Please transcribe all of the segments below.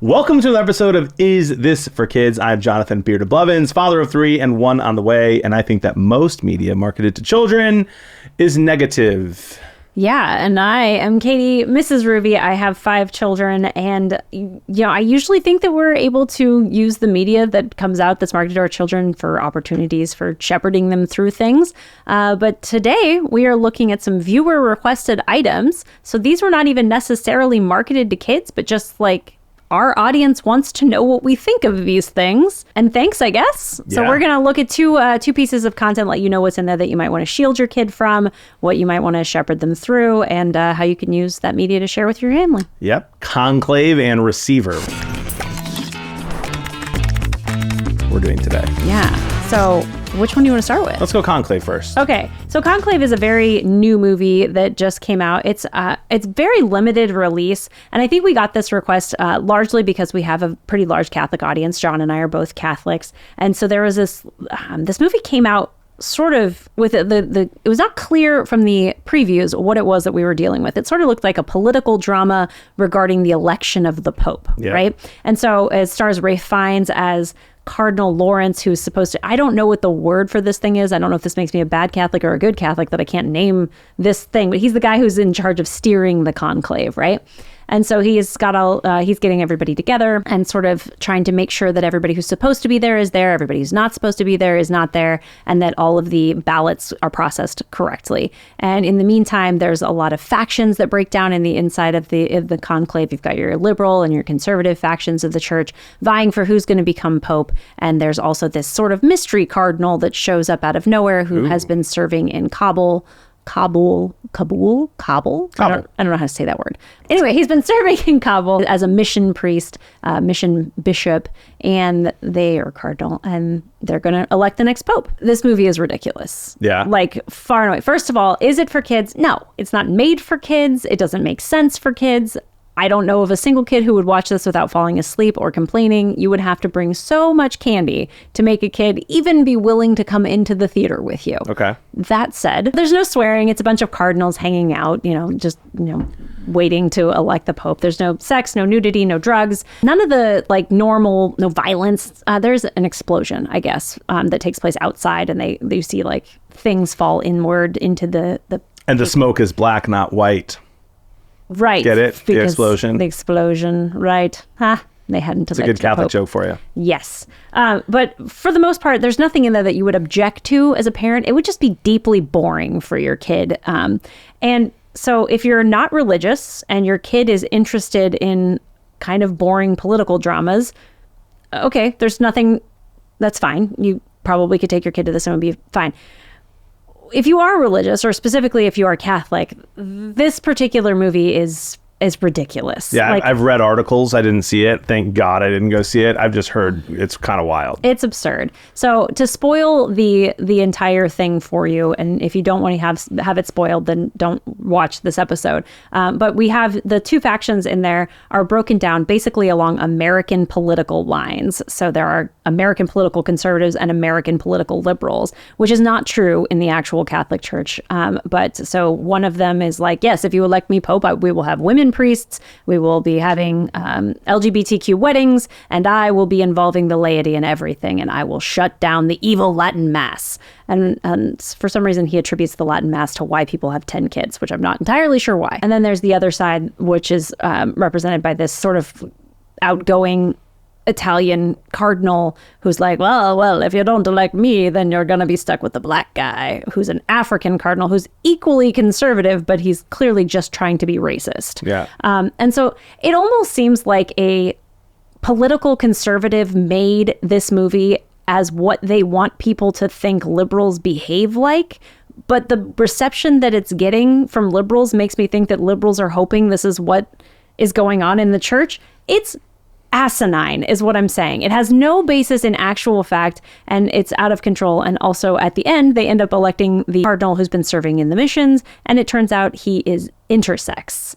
Welcome to an episode of Is This for Kids? I'm Jonathan Beard of Blevins, father of 3 and 1 on the way, and I think that most media marketed to children is negative. Yeah, and I am Katie, MrsRuvi. I have 5 children, and I usually think that we're able to use the media that comes out that's marketed to our children for opportunities for shepherding them through things. But today we are looking at some viewer requested items. So these were not even necessarily marketed to kids, but just like our audience wants to know what we think of these things. And thanks, I guess. Yeah. So we're going to look at two pieces of content, let you know what's in there that you might want to shield your kid from, what you might want to shepherd them through, and how you can use that media to share with your family. Yep. Conclave and Receiver. We're doing today. Yeah. So which one do you want to start with? Let's go Conclave first. Okay. So Conclave is a very new movie that just came out. It's very limited release. And I think we got this request largely because we have a pretty large Catholic audience. Jon and I are both Catholics. And so there was this movie came out sort of with it was not clear from the previews what it was that we were dealing with. It sort of looked like a political drama regarding the election of the Pope, right? And so it stars Ralph Fiennes as Cardinal Lawrence, who's supposed to, I don't know what the word for this thing is. I don't know if this makes me a bad Catholic or a good Catholic that I can't name this thing, but he's the guy who's in charge of steering the conclave, right? And so he's getting everybody together and sort of trying to make sure that everybody who's supposed to be there is there, everybody who's not supposed to be there is not there, and that all of the ballots are processed correctly. And in the meantime, there's a lot of factions that break down in the inside of the conclave. You've got your liberal and your conservative factions of the church vying for who's going to become Pope. And there's also this sort of mystery cardinal that shows up out of nowhere who has been serving in Kabul. I don't know how to say that word. Anyway, he's been serving in Kabul as a mission priest, mission bishop, and they are cardinal, and they're going to elect the next pope. This movie is ridiculous. Yeah. Like, far and away. First of all, is it for kids? No, it's not made for kids. It doesn't make sense for kids. I don't know of a single kid who would watch this without falling asleep or complaining. You would have to bring so much candy to make a kid even be willing to come into the theater with you. Okay. That said, there's no swearing. It's a bunch of cardinals hanging out, waiting to elect the Pope. There's no sex, no nudity, no drugs, none of the normal, no violence. There's an explosion, I guess, that takes place outside, and you see things fall inward into the And the smoke is black, not white. Right. Get it? The explosion. The explosion, right. They hadn't. It's a good Catholic joke for you. Yes. But for the most part, there's nothing in there that you would object to as a parent. It would just be deeply boring for your kid. And so if you're not religious and your kid is interested in kind of boring political dramas, okay, there's nothing, that's fine. You probably could take your kid to this and it would be fine. If you are religious, or specifically if you are Catholic, this particular movie is ridiculous. Yeah, I've read articles. I didn't see it. Thank God I didn't go see it. I've just heard it's kind of wild. It's absurd. So to spoil the entire thing for you, and if you don't want to have it spoiled, then don't watch this episode. But we have the two factions in there are broken down basically along American political lines. So there are American political conservatives and American political liberals, which is not true in the actual Catholic Church. But so one of them is like, yes, if you elect me Pope, we will have women priests, we will be having LGBTQ weddings, and I will be involving the laity in everything, and I will shut down the evil Latin Mass. And for some reason, he attributes the Latin Mass to why people have 10 kids, which I'm not entirely sure why. And then there's the other side, which is represented by this sort of outgoing Italian cardinal who's like, well, if you don't elect me, then you're going to be stuck with the black guy, who's an African cardinal who's equally conservative, but he's clearly just trying to be racist. Yeah. And so it almost seems like a political conservative made this movie as what they want people to think liberals behave like. But the reception that it's getting from liberals makes me think that liberals are hoping this is what is going on in the church. It's asinine is what I'm saying. It has no basis in actual fact, and it's out of control. And also at the end, they end up electing the cardinal who's been serving in the missions, and it turns out he is intersex.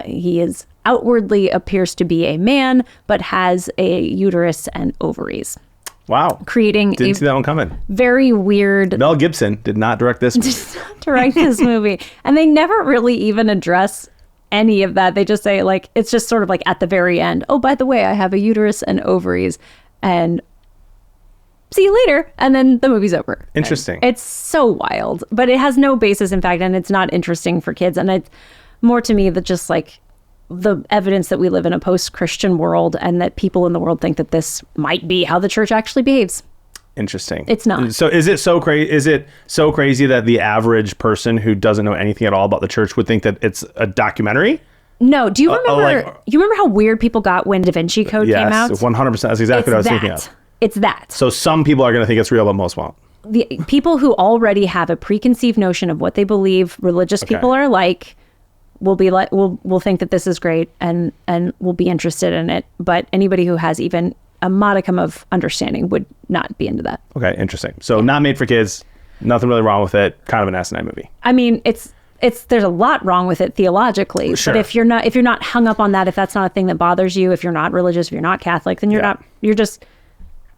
He is outwardly appears to be a man, but has a uterus and ovaries. Wow. Didn't see that one coming. Very weird. Mel Gibson did not direct this movie. Direct this movie. And they never really even address any of that. They just say like, it's just sort of like at the very end, oh, by the way, I have a uterus and ovaries and see you later. And then the movie's over. Interesting. And it's so wild, but it has no basis in fact, and it's not interesting for kids. And it's more to me that just like the evidence that we live in a post-Christian world and that people in the world think that this might be how the church actually behaves. Interesting. It's not. So is it so crazy? Is it so crazy that the average person who doesn't know anything at all about the church would think that it's a documentary? No. Do you remember? You remember how weird people got when Da Vinci Code came out? Yes, 100%. That's exactly what I was thinking of. It's that. So some people are going to think it's real, but most won't. The people who already have a preconceived notion of what they believe religious people are like will be like will think that this is great and will be interested in it. But anybody who has even a modicum of understanding would not be into that. Okay, interesting. So not made for kids. Nothing really wrong with it. Kind of an asinine movie. I mean, it's there's a lot wrong with it theologically. Sure. But if you're not hung up on that, if that's not a thing that bothers you, if you're not religious, if you're not Catholic, then you're just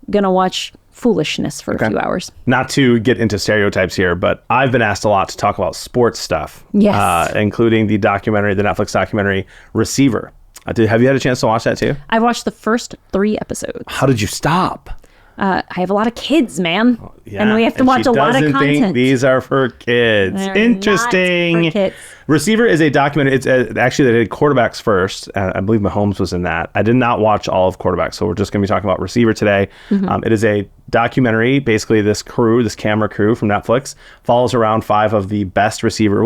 gonna watch foolishness for a few hours. Not to get into stereotypes here, but I've been asked a lot to talk about sports stuff. Yes. Including the Netflix documentary Receiver. Have you had a chance to watch that too? I watched the first 3 episodes. How did you stop? I have a lot of kids, man. And we have to watch a lot of content. Think these are for kids. They're Interesting. not for kids. Receiver is a documentary. It's actually, they did quarterbacks first. I believe Mahomes was in that. I did not watch all of quarterbacks, so we're just going to be talking about Receiver today. Mm-hmm. It is a documentary. Basically, this camera crew from Netflix follows around 4 of the best receivers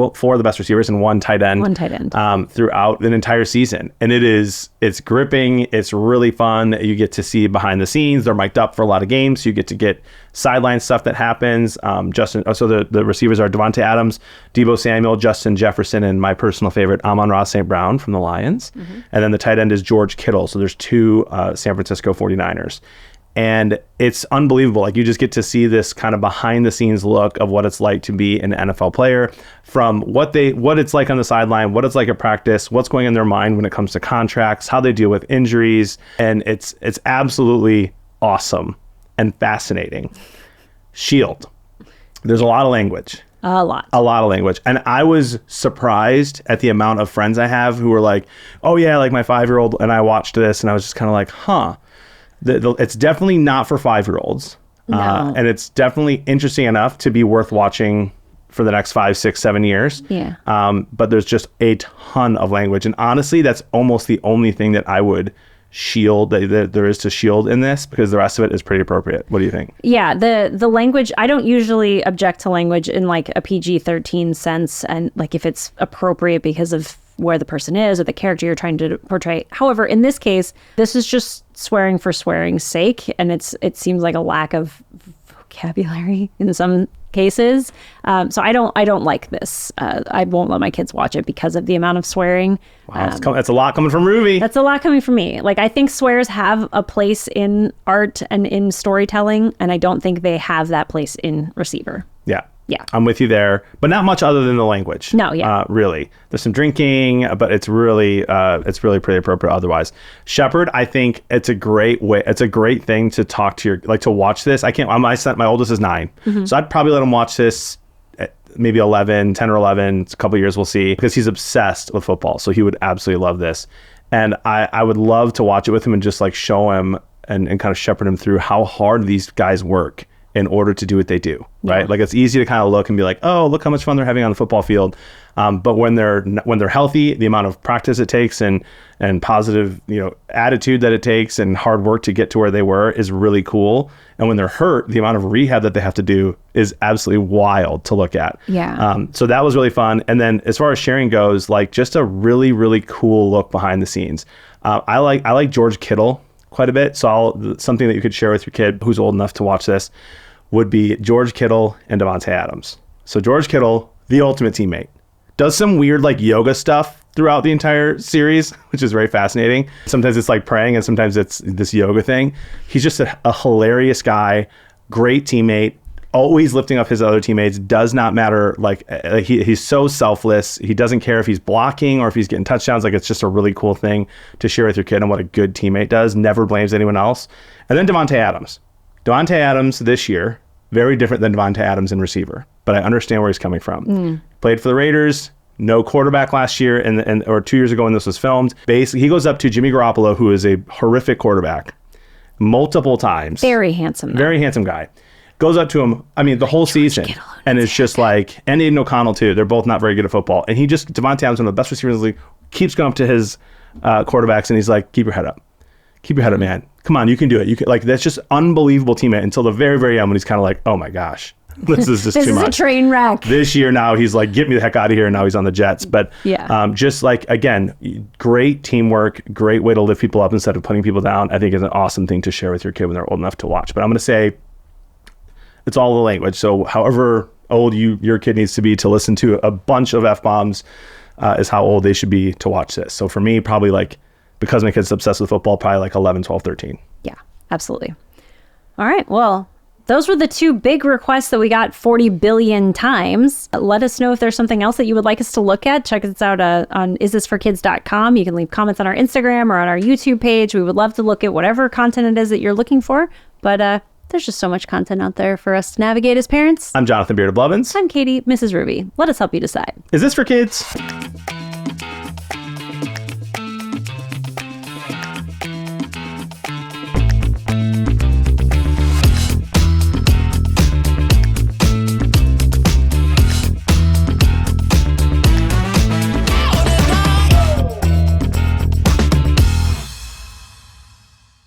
and 1 tight end. Throughout an entire season. And it's gripping. It's really fun. You get to see behind the scenes. They're mic'd up for a lot of games. So you get to get sideline stuff that happens. The receivers are Devontae Adams, Deebo Samuel, Justin Jefferson, and my personal favorite, Amon-Ra St. Brown from the Lions. Mm-hmm. And then the tight end is George Kittle. So there's 2 San Francisco 49ers. And it's unbelievable. Like, you just get to see this kind of behind the scenes look of what it's like to be an NFL player, from what it's like on the sideline, what it's like at practice, what's going in their mind when it comes to contracts, how they deal with injuries. And it's absolutely awesome and fascinating. Shield. There's a lot of language. A lot of language. And I was surprised at the amount of friends I have who were like, oh yeah, like my 5-year-old and I watched this, and I was just kind of like, huh. It's definitely not for 5-year-olds. No. And it's definitely interesting enough to be worth watching for the next 5, 6, 7 years. Yeah. But there's just a ton of language. And honestly, that's almost the only thing that I would shield that there is to shield in this, because the rest of it is pretty appropriate. What do you think? Yeah, the language, I don't usually object to language in like a PG-13 sense, and like if it's appropriate because of where the person is or the character you're trying to portray. However, in this case, this is just swearing for swearing's sake, and it seems like a lack of vocabulary in some cases. So I don't like this. I won't let my kids watch it because of the amount of swearing. Wow, that's a lot coming from Ruvi. That's a lot coming from me. Like, I think swears have a place in art and in storytelling, and I don't think they have that place in Receiver. Yeah. I'm with you there, but not much other than the language. No, yeah. Really. There's some drinking, but it's really pretty appropriate otherwise. Shepherd, I think it's a great way. It's a great thing to talk to to watch this. My oldest is 9. Mm-hmm. So I'd probably let him watch this at maybe 10 or 11. It's a couple years, we'll see, because he's obsessed with football. So he would absolutely love this. And I would love to watch it with him and just like show him and kind of shepherd him through how hard these guys work in order to do what they do, right? Yeah. Like, it's easy to kind of look and be like, oh, look how much fun they're having on the football field. But when they're healthy, the amount of practice it takes and positive, attitude that it takes and hard work to get to where they were is really cool. And when they're hurt, the amount of rehab that they have to do is absolutely wild to look at. Yeah. So that was really fun. And then as far as sharing goes, like, just a really, really cool look behind the scenes. I like George Kittle quite a bit. So something that you could share with your kid who's old enough to watch this would be George Kittle and Devontae Adams. So George Kittle, the ultimate teammate, does some weird like yoga stuff throughout the entire series, which is very fascinating. Sometimes it's like praying and sometimes it's this yoga thing. He's just a hilarious guy, great teammate, always lifting up his other teammates. Does not matter. Like he's so selfless. He doesn't care if he's blocking or if he's getting touchdowns. Like, it's just a really cool thing to share with your kid and what a good teammate does. Never blames anyone else. And then Devontae Adams. Devontae Adams this year, very different than Devontae Adams in Receiver, but I understand where he's coming from. Played for the Raiders, no quarterback last year or 2 years ago when this was filmed. Basically, he goes up to Jimmy Garoppolo, who is a horrific quarterback, multiple times. Very handsome. Very handsome guy. Goes up to him, the whole season. And it's just like, and Aiden O'Connell too. They're both not very good at football. And Devontae Adams, one of the best receivers in the league, keeps going up to his quarterbacks and he's like, keep your head up. Keep your head up, man. Come on, you can do it. You can, like, that's just unbelievable teammate until the very, very end when he's kind of like, oh my gosh, this is just too much. This is a train wreck. This year now he's like, get me the heck out of here. And now he's on the Jets. But just like, again, great teamwork, great way to lift people up instead of putting people down. I think is an awesome thing to share with your kid when they're old enough to watch. But I'm going to say it's all the language. So however old your kid needs to be to listen to a bunch of F-bombs is how old they should be to watch this. So for me, probably like, because my kid's obsessed with football, probably like 11, 12, 13. Yeah, absolutely. All right. Well, those were the two big requests that we got 40 billion times. Let us know if there's something else that you would like us to look at. Check us out on isthisforkids.com. You can leave comments on our Instagram or on our YouTube page. We would love to look at whatever content it is that you're looking for. But there's just so much content out there for us to navigate as parents. I'm Jonathan Beard of Blevins. I'm Katie, MrsRuvi. Let us help you decide. Is this for kids?